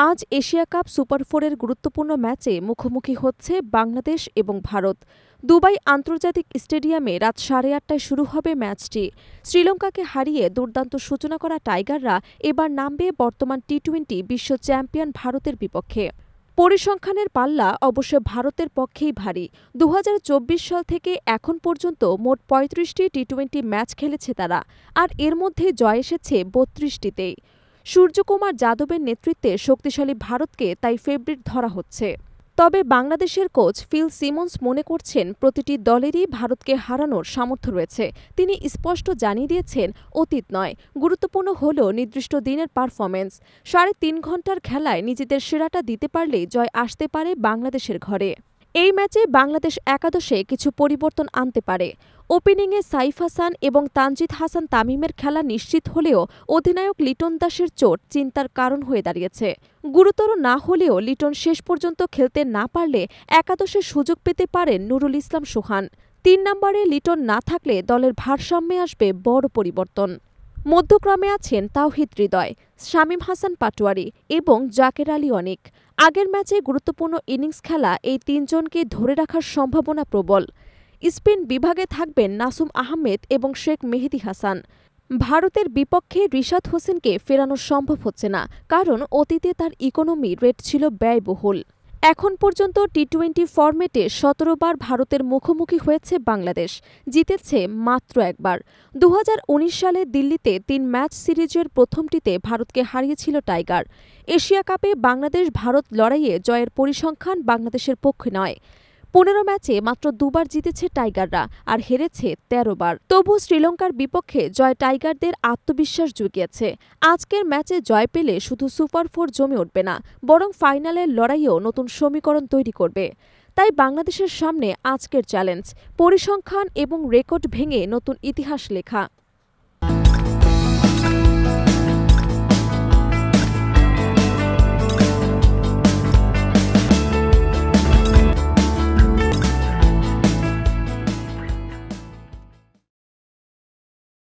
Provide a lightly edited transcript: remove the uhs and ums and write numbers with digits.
আজ Asia cup super ফোরের গুরুত্বপূর্ণ ম্যাচে মুখোমুখি হচ্ছে বাংলাদেশ এবং ভারত। দুবাই আন্তর্জাতিক স্টেডিয়ামে রাত 8:30টায় শুরু হবে ম্যাচটি। শ্রীলঙ্কাকে হারিয়ে দুর্দান্ত সূচনা করা টাইগাররা এবার নামবে বর্তমান টি-20 বিশ্ব চ্যাম্পিয়ন ভারতের বিপক্ষে। পরিসংখ্যানের পাল্লা অবশ্য ভারতের পক্ষেই ভারী। 2024 সাল থেকে এখন পর্যন্ত মোট 35টি টি-20 ম্যাচ খেলেছে তারা, আর এর মধ্যে জয় এসেছে 32টিতেই। সূর্যকুমার যাদবের নেতৃত্বে শক্তিশালী ভারতকে তাই ফেভারিট ধরা হচ্ছে। তবে বাংলাদেশের কোচ ফিল সিমন্স মনে করছেন প্রতিটি দলেরই ভারতকে হারানোর সামর্থ্য রয়েছে। তিনি স্পষ্ট জানিয়ে দিয়েছেন, অতীত নয়, গুরুত্বপূর্ণ হল নির্দিষ্ট দিনের পারফরম্যান্স। 3.5 ঘণ্টার খেলায় নিজেদের সেরাটা দিতে পারলেই জয় আসতে পারে বাংলাদেশের ঘরে। এই ম্যাচে বাংলাদেশ একাদশে কিছু পরিবর্তন আনতে পারে। ওপেনিংয়ে সাইফ হাসান এবং তানজিদ হাসান তামিমের খেলা নিশ্চিত হলেও অধিনায়ক লিটন দাসের চোট চিন্তার কারণ হয়ে দাঁড়িয়েছে। গুরুতর না হলেও লিটন শেষ পর্যন্ত খেলতে না পারলে একাদশে সুযোগ পেতে পারেন নুরুল ইসলাম সোহান। 3 নম্বরে লিটন না থাকলে দলের ভারসাম্যে আসবে বড় পরিবর্তন। মধ্যক্রমে আছেন তাওহিদ হৃদয়, শামীম হাসান পাটোয়ারি এবং জাকের আলী অনিক। আগের ম্যাচে গুরুত্বপূর্ণ ইনিংস খেলা এই তিনজনকে ধরে রাখার সম্ভাবনা প্রবল। স্পিন বিভাগে থাকবেন নাসুম আহমেদ এবং শেখ মেহেদী হাসান। ভারতের বিপক্ষে রিশাদ হোসেনকে ফেরানো সম্ভব হচ্ছে না, কারণ অতীতে তার ইকোনমি রেট ছিল ব্যয়বহুল। এখন পর্যন্ত টি-20 ফরম্যাটে 17 বার ভারতের মুখোমুখি হয়েছে বাংলাদেশ, জিতেছে মাত্র একবার। 2019 সালে দিল্লিতে 3 ম্যাচ সিরিজের প্রথমটিতে ভারতকে হারিয়েছিল টাইগার। এশিয়া কাপে বাংলাদেশ ভারত লড়াইয়ে জয়ের পরিসংখ্যান বাংলাদেশের পক্ষে নয়। 15 ম্যাচে মাত্র 2 বার জিতেছে টাইগাররা, আর হেরেছে 13 বার। তবু শ্রীলঙ্কার বিপক্ষে জয় টাইগারদের আত্মবিশ্বাস জুগিয়েছে। আজকের ম্যাচে জয় পেলে শুধু সুপার ফোর জমে উঠবে না, বরং ফাইনালের লড়াইয়েও নতুন সমীকরণ তৈরি করবে। তাই বাংলাদেশের সামনে আজকের চ্যালেঞ্জ, পরিসংখ্যান এবং রেকর্ড ভেঙে নতুন ইতিহাস লেখা।